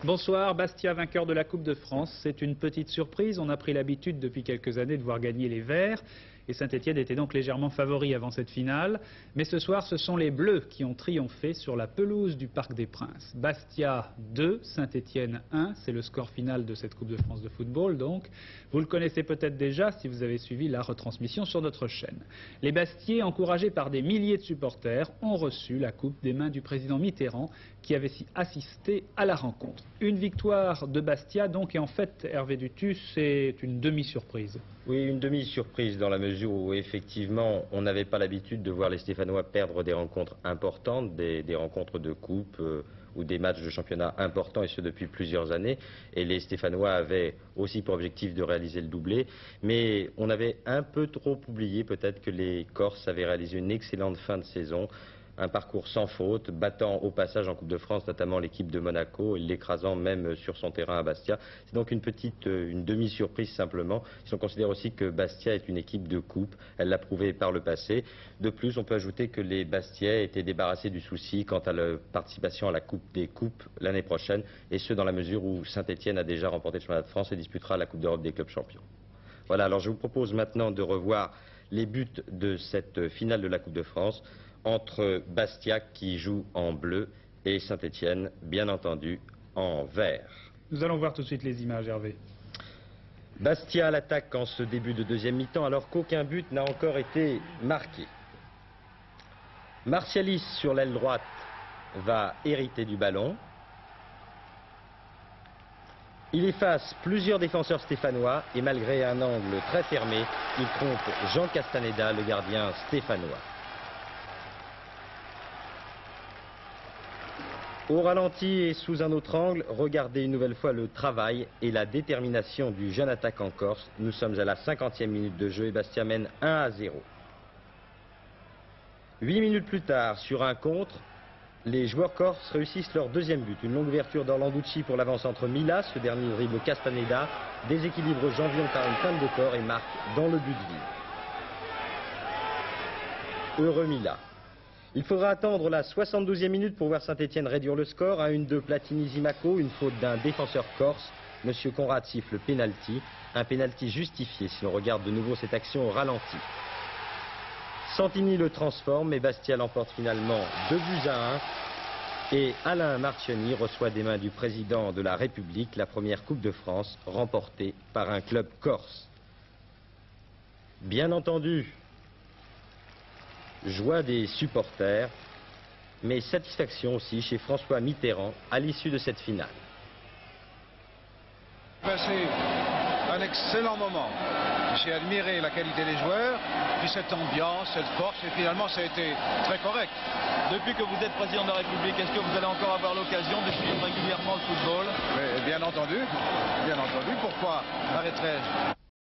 Bonsoir, Bastia vainqueur de la Coupe de France. C'est une petite surprise, on a pris l'habitude depuis quelques années de voir gagner les Verts. Et Saint-Etienne était donc légèrement favori avant cette finale. Mais ce soir, ce sont les Bleus qui ont triomphé sur la pelouse du Parc des Princes. Bastia 2, Saint-Etienne 1, c'est le score final de cette Coupe de France de football donc. Vous le connaissez peut-être déjà si vous avez suivi la retransmission sur notre chaîne. Les Bastiais, encouragés par des milliers de supporters, ont reçu la Coupe des mains du président Mitterrand qui avait assisté à la rencontre. Une victoire de Bastia donc, et en fait, Hervé Dutus, c'est une demi-surprise. Oui, une demi-surprise dans la mesure où effectivement on n'avait pas l'habitude de voir les Stéphanois perdre des rencontres importantes, des rencontres de coupe ou des matchs de championnat importants, et ce depuis plusieurs années. Et les Stéphanois avaient aussi pour objectif de réaliser le doublé. Mais on avait un peu trop oublié peut-être que les Corses avaient réalisé une excellente fin de saison. Un parcours sans faute, battant au passage en Coupe de France notamment l'équipe de Monaco et l'écrasant même sur son terrain à Bastia. C'est donc une demi-surprise simplement. Si on considère aussi que Bastia est une équipe de coupe, elle l'a prouvé par le passé. De plus, on peut ajouter que les Bastiais étaient débarrassés du souci quant à la participation à la Coupe des Coupes l'année prochaine, et ce dans la mesure où Saint-Etienne a déjà remporté le championnat de France et disputera la Coupe d'Europe des clubs champions. Voilà, alors je vous propose maintenant de revoir les buts de cette finale de la Coupe de France entre Bastia qui joue en bleu et Saint-Etienne, bien entendu, en vert. Nous allons voir tout de suite les images, Hervé. Bastia à l'attaque en ce début de deuxième mi-temps alors qu'aucun but n'a encore été marqué. Martialis sur l'aile droite va hériter du ballon. Il efface plusieurs défenseurs stéphanois et malgré un angle très fermé, il trompe Jean Castaneda, le gardien stéphanois. Au ralenti et sous un autre angle, regardez une nouvelle fois le travail et la détermination du jeune attaquant corse. Nous sommes à la 50e minute de jeu et Bastia mène 1-0. 8 minutes plus tard, sur un contre, les joueurs corses réussissent leur deuxième but. Une longue ouverture d'Orlanducci pour l'avant-centre Mila. Ce dernier dribble Castaneda, déséquilibre Janvion par une feinte de corps et marque dans le but vide. Heureux Mila. Il faudra attendre la 72e minute pour voir Saint-Etienne réduire le score à 1-2 Platini-Zimaco, une faute d'un défenseur corse. Monsieur Conrad siffle penalty, un penalty justifié si l'on regarde de nouveau cette action au ralenti. Santini le transforme et Bastia l'emporte finalement 2-1. Et Alain Martioni reçoit des mains du président de la République la première Coupe de France remportée par un club corse. Bien entendu, joie des supporters, mais satisfaction aussi chez François Mitterrand à l'issue de cette finale. Passé un excellent moment. J'ai admiré la qualité des joueurs, puis cette ambiance, cette force, et finalement ça a été très correct. Depuis que vous êtes président de la République, est-ce que vous allez encore avoir l'occasion de suivre régulièrement le football? Mais bien entendu, pourquoi arrêterais-je?